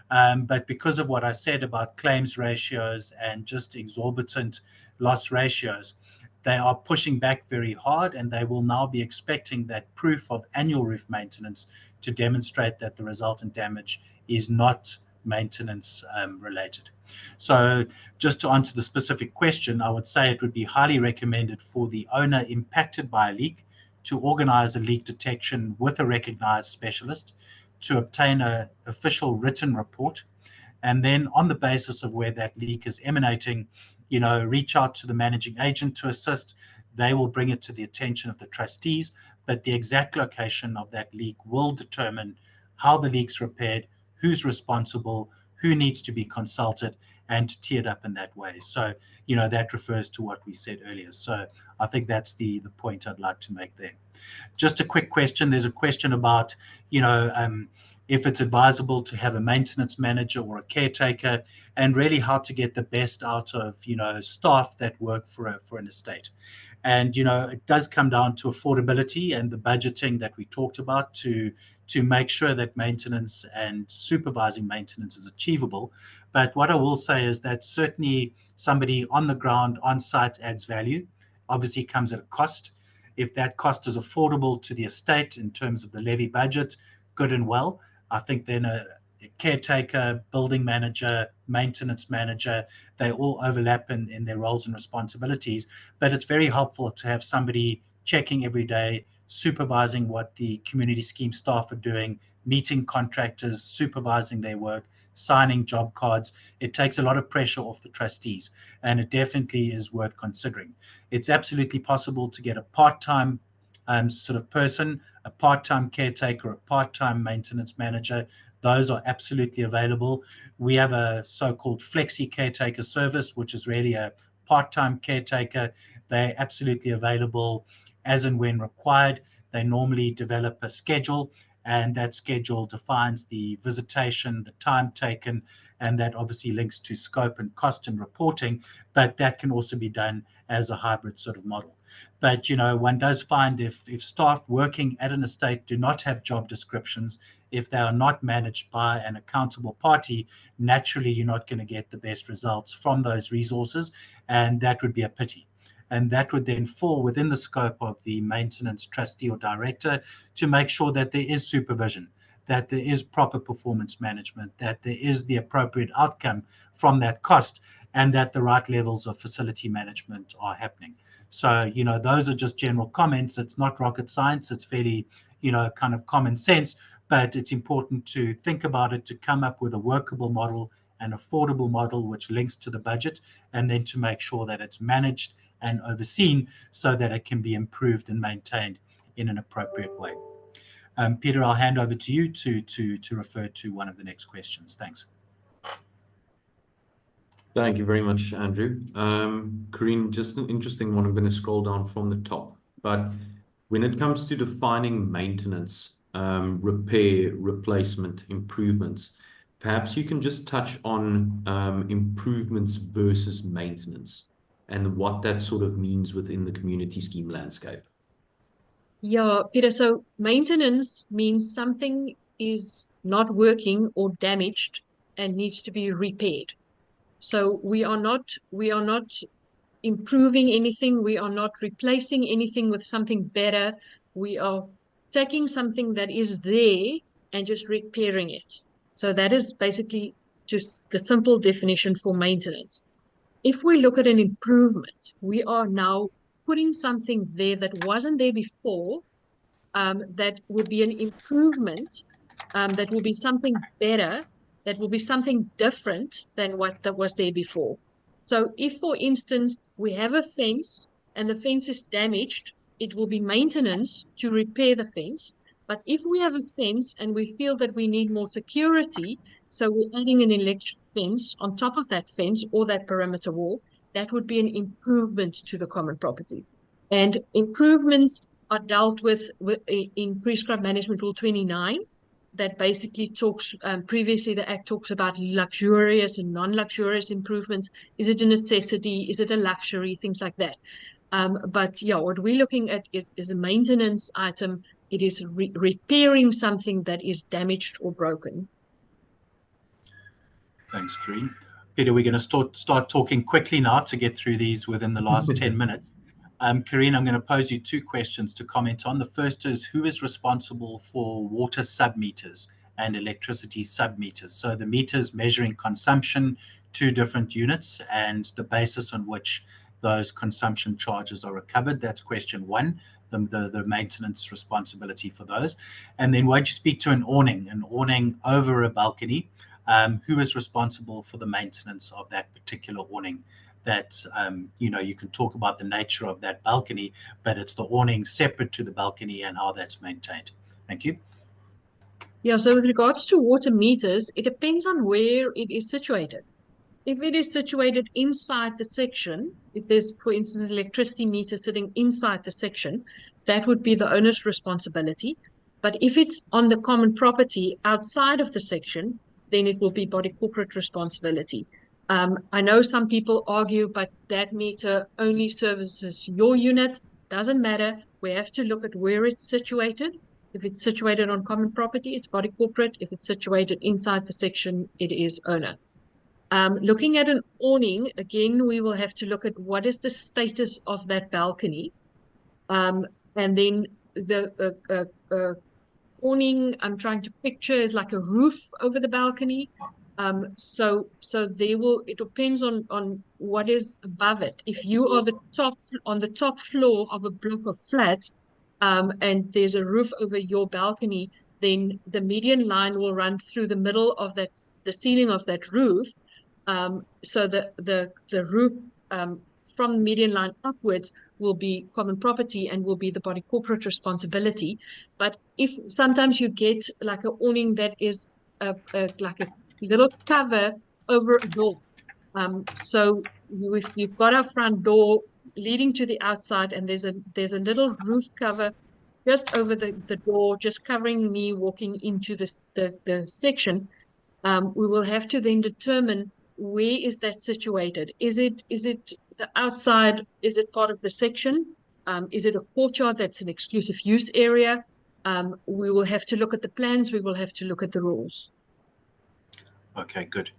But because of what I said about claims ratios and just exorbitant loss ratios, they are pushing back very hard, and they will now be expecting that proof of annual roof maintenance to demonstrate that the resultant damage is not maintenance related. So just to answer the specific question, I would say it would be highly recommended for the owner impacted by a leak to organize a leak detection with a recognized specialist, to obtain an official written report, and then on the basis of where that leak is emanating, reach out to the managing agent to assist. They will bring it to the attention of the trustees, but the exact location of that leak will determine how the leak's repaired, who's responsible, who needs to be consulted, and to tee it up in that way. So, that refers to what we said earlier. So I think that's the point I'd like to make there. Just a quick question. There's a question about, if it's advisable to have a maintenance manager or a caretaker, and really how to get the best out of, staff that work for an estate. And, it does come down to affordability and the budgeting that we talked about to make sure that maintenance and supervising maintenance is achievable. But what I will say is that certainly somebody on the ground, on site, adds value. Obviously comes at a cost. If that cost is affordable to the estate in terms of the levy budget, good and well. I think then a caretaker, building manager, maintenance manager, they all overlap in their roles and responsibilities. But it's very helpful to have somebody checking every day, supervising what the community scheme staff are doing, meeting contractors, supervising their work, signing job cards. It takes a lot of pressure off the trustees, and it definitely is worth considering. It's absolutely possible to get a part-time sort of person, a part-time caretaker, a part-time maintenance manager. Those are absolutely available. We have a so-called flexi caretaker service, which is really a part-time caretaker. They're absolutely available as and when required. They normally develop a schedule, and that schedule defines the visitation, the time taken, and that obviously links to scope and cost and reporting, but that can also be done as a hybrid sort of model. But, one does find if staff working at an estate do not have job descriptions, if they are not managed by an accountable party, naturally you're not going to get the best results from those resources, and that would be a pity. And that would then fall within the scope of the maintenance trustee or director to make sure that there is supervision, that there is proper performance management, that there is the appropriate outcome from that cost, and that the right levels of facility management are happening. So, those are just general comments. It's not rocket science. It's fairly, kind of common sense, but it's important to think about it, to come up with a workable model, an affordable model, which links to the budget, and then to make sure that it's managed and overseen so that it can be improved and maintained in an appropriate way. Peter, I'll hand over to you to refer to one of the next questions. Thanks. Thank you very much, Andrew. Corinne, just an interesting one. I'm going to scroll down from the top. But when it comes to defining maintenance, repair, replacement, improvements, perhaps you can just touch on improvements versus maintenance and what that sort of means within the community scheme landscape. Yeah, Peter, so maintenance means something is not working or damaged and needs to be repaired. So we are not improving anything. We are not replacing anything with something better. We are taking something that is there and just repairing it. So that is basically just the simple definition for maintenance. If we look at an improvement, we are now putting something there that wasn't there before, that will be an improvement, that will be something better, that will be something different than what that was there before. So if, for instance, we have a fence and the fence is damaged, it will be maintenance to repair the fence. But if we have a fence and we feel that we need more security, so we're adding an electric fence on top of that fence or that perimeter wall, that would be an improvement to the common property. And improvements are dealt with in Prescribed Management Rule 29, that basically talks, previously the Act talks about luxurious and non-luxurious improvements. Is it a necessity? Is it a luxury? Things like that. But yeah, what we're looking at is a maintenance item. It is repairing something that is damaged or broken. Thanks, Corinne. Peter, we're going to start talking quickly now to get through these within the last 10 minutes. Corinne, I'm going to pose you two questions to comment on. The first is, who is responsible for water submeters and electricity submeters? So the meters measuring consumption, two different units, and the basis on which those consumption charges are recovered. That's question one, the maintenance responsibility for those. And then won't you speak to an awning over a balcony? Who is responsible for the maintenance of that particular awning? That you can talk about the nature of that balcony, but it's the awning separate to the balcony and how that's maintained. Thank you. Yeah, so with regards to water meters, it depends on where it is situated. If it is situated inside the section, if there's, for instance, an electricity meter sitting inside the section, that would be the owner's responsibility. But if it's on the common property outside of the section, then it will be body corporate responsibility. I know some people argue, but that meter only services your unit. Doesn't matter. We have to look at where it's situated. If it's situated on common property, it's body corporate. If it's situated inside the section, it is owner. Looking at an awning, again, we will have to look at what is the status of that balcony. And then the awning I'm trying to picture is like a roof over the balcony. So it depends on what is above it. If you are on the top floor of a block of flats, and there's a roof over your balcony, then the median line will run through the middle of the ceiling of that roof. So the roof from the median line upwards will be common property and will be the body corporate responsibility. But if sometimes you get like an awning that is like a little cover over a door. So you've got a front door leading to the outside, and there's a little roof cover just over the door, just covering me walking into the section. We will have to then determine where is that situated. Is it the outside? Is it part of the section? Is it a courtyard that's an exclusive use area? We will have to look at the plans. We will have to look at the rules. Okay, good.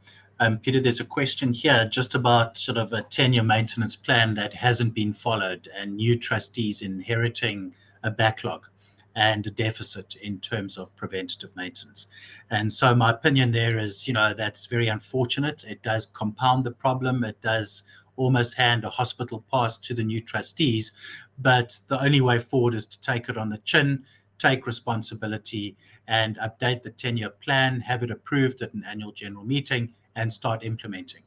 Peter, there's a question here just about sort of a 10-year maintenance plan that hasn't been followed and new trustees inheriting a backlog and a deficit in terms of preventative maintenance. And so my opinion there is, that's very unfortunate. It does compound the problem. It does almost hand a hospital pass to the new trustees. But the only way forward is to take it on the chin, take responsibility, and update the 10-year plan, have it approved at an annual general meeting, and start implementing.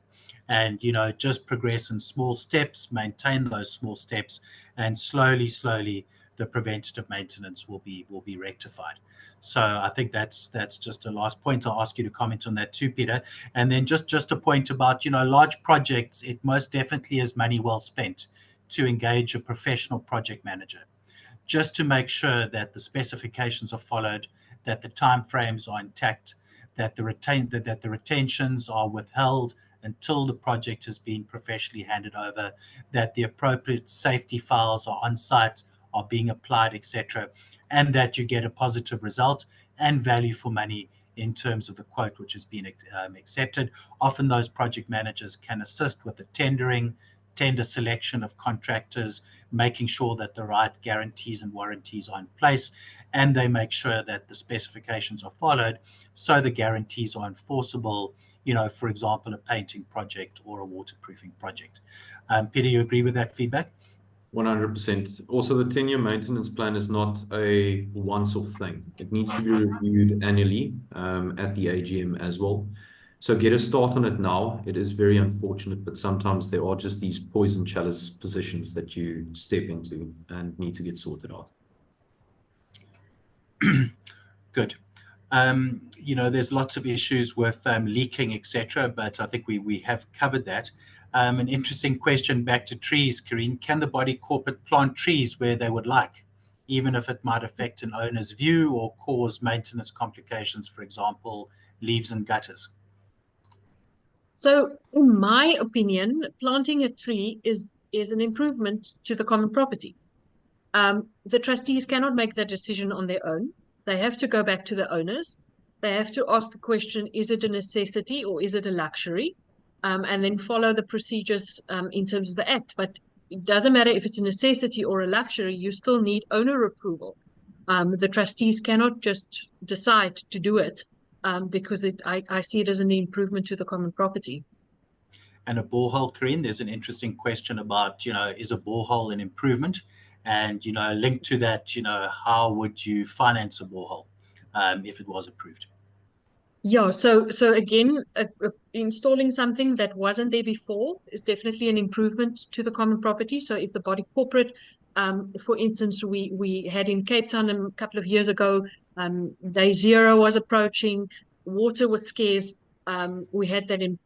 And, just progress in small steps, maintain those small steps, and slowly, the preventative maintenance will be rectified. So I think that's just a last point. I'll ask you to comment on that too, Peter. And then just a point about, large projects, it most definitely is money well spent to engage a professional project manager, just to make sure that the specifications are followed, that the timeframes are intact, that the retentions are withheld until the project has been professionally handed over, that the appropriate safety files are on site, are being applied, etc., and that you get a positive result and value for money in terms of the quote which has been accepted. Often those project managers can assist with the tender selection of contractors, making sure that the right guarantees and warranties are in place, and they make sure that the specifications are followed so the guarantees are enforceable, for example, a painting project or a waterproofing project. Peter, you agree with that feedback? 100%. Also, the 10-year maintenance plan is not a once-off thing. It needs to be reviewed annually at the AGM as well. So get a start on it now. It is very unfortunate, but sometimes there are just these poison chalice positions that you step into and need to get sorted out. Good. There's lots of issues with leaking, etc., but I think we have covered that. An interesting question back to trees, Karine. Can the body corporate plant trees where they would like, even if it might affect an owner's view or cause maintenance complications, for example, leaves and gutters? So, in my opinion, planting a tree is an improvement to the common property. The trustees cannot make that decision on their own. They have to go back to the owners. They have to ask the question, is it a necessity or is it a luxury? And then follow the procedures in terms of the act. But it doesn't matter if it's a necessity or a luxury, you still need owner approval. The trustees cannot just decide to do it because I see it as an improvement to the common property. And a borehole, Karine, there's an interesting question about, is a borehole an improvement? And, linked to that, how would you finance a borehole if it was approved? Yeah, so again, installing something that wasn't there before is definitely an improvement to the common property. So if the body corporate, for instance, we had in Cape Town a couple of years ago, day zero was approaching, water was scarce. We had that in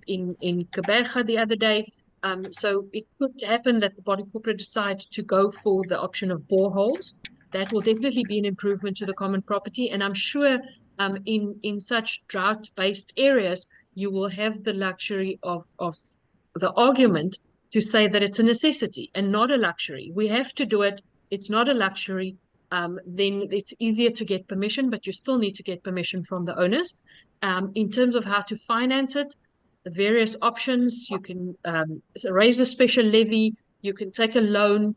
Kaberga the other day. So it could happen that the body corporate decide to go for the option of boreholes. That will definitely be an improvement to the common property, and I'm sure in such drought-based areas, you will have the luxury of the argument to say that it's a necessity and not a luxury. We have to do it. It's not a luxury. Then it's easier to get permission, but you still need to get permission from the owners. In terms of how to finance it, the various options, you can raise a special levy, you can take a loan.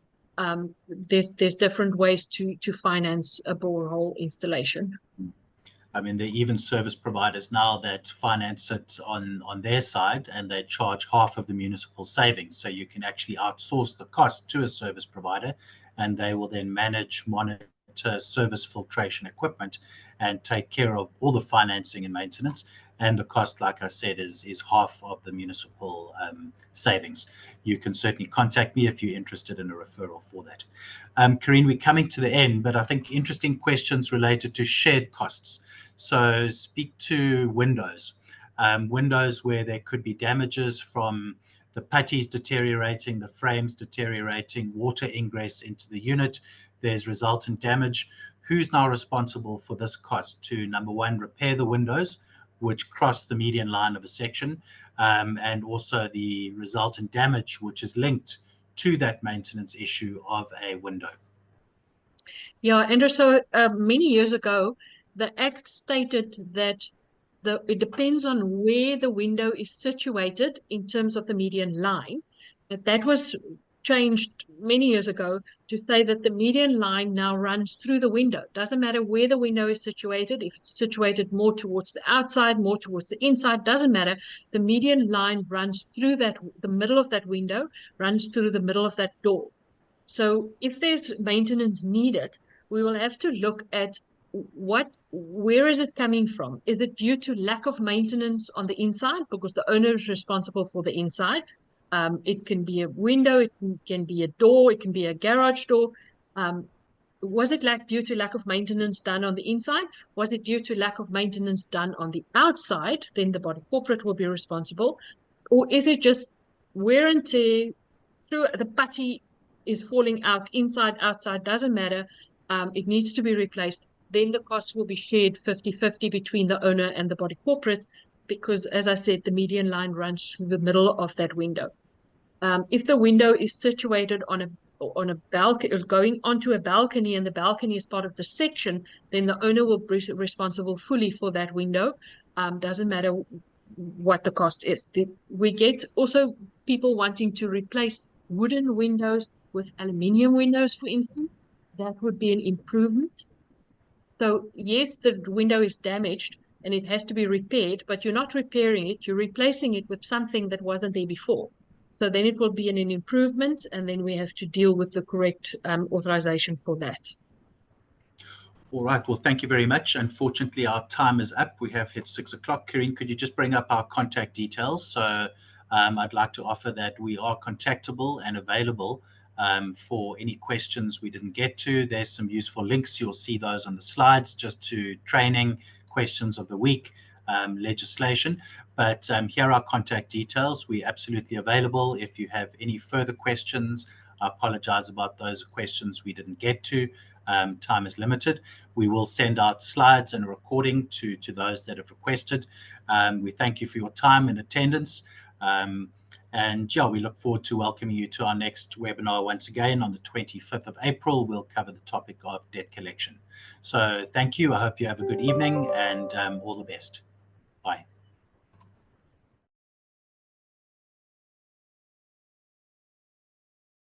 There's different ways to finance a borehole installation. I mean, there are even service providers now that finance it on their side, and they charge half of the municipal savings. So you can actually outsource the cost to a service provider, and they will then manage, monitor service filtration equipment and take care of all the financing and maintenance. And the cost, like I said, is half of the municipal savings. You can certainly contact me if you're interested in a referral for that. Karine, we're coming to the end, but I think interesting questions related to shared costs. So speak to windows. Windows where there could be damages from the putties deteriorating, the frames deteriorating, water ingress into the unit. There's resultant damage. Who's now responsible for this cost to, number one, repair the windows which cross the median line of a section, and also the resultant damage which is linked to that maintenance issue of a window? Yeah, Andrew, so many years ago, the Act stated that it depends on where the window is situated in terms of the median line. That was changed many years ago to say that the median line now runs through the window. Doesn't matter where the window is situated. If it's situated more towards the outside, more towards the inside, doesn't matter. The median line runs through the middle of that window, runs through the middle of that door. So if there's maintenance needed, we will have to look at where is it coming from? Is it due to lack of maintenance on the inside because the owner is responsible for the inside? It can be a window, it can be a door, it can be a garage door. Was it due to lack of maintenance done on the inside? Was it due to lack of maintenance done on the outside? Then the body corporate will be responsible. Or is it just wear and tear through the putty is falling out, inside, outside, doesn't matter. It needs to be replaced. Then the costs will be shared 50-50 between the owner and the body corporate, because, as I said, the median line runs through the middle of that window. If the window is situated on on a balcony, going onto a balcony, and the balcony is part of the section, then the owner will be responsible fully for that window. Doesn't matter what the cost is. We get also people wanting to replace wooden windows with aluminium windows, for instance. That would be an improvement. So yes, the window is damaged and it has to be repaired, but you're not repairing it, you're replacing it with something that wasn't there before. So then it will be an improvement, and then we have to deal with the correct authorization for that. All right. Well, thank you very much. Unfortunately, our time is up. We have hit 6 o'clock. Karine, could you just bring up our contact details? So I'd like to offer that we are contactable and available for any questions we didn't get to. There's some useful links. You'll see those on the slides, just to training, questions of the week, legislation. But here are our contact details. We're absolutely available. If you have any further questions, I apologize about those questions we didn't get to. Time is limited. We will send out slides and a recording to those that have requested. We thank you for your time and attendance. And yeah, we look forward to welcoming you to our next webinar once again on the 25th of April. We'll cover the topic of debt collection. So thank you. I hope you have a good evening, and all the best. Bye.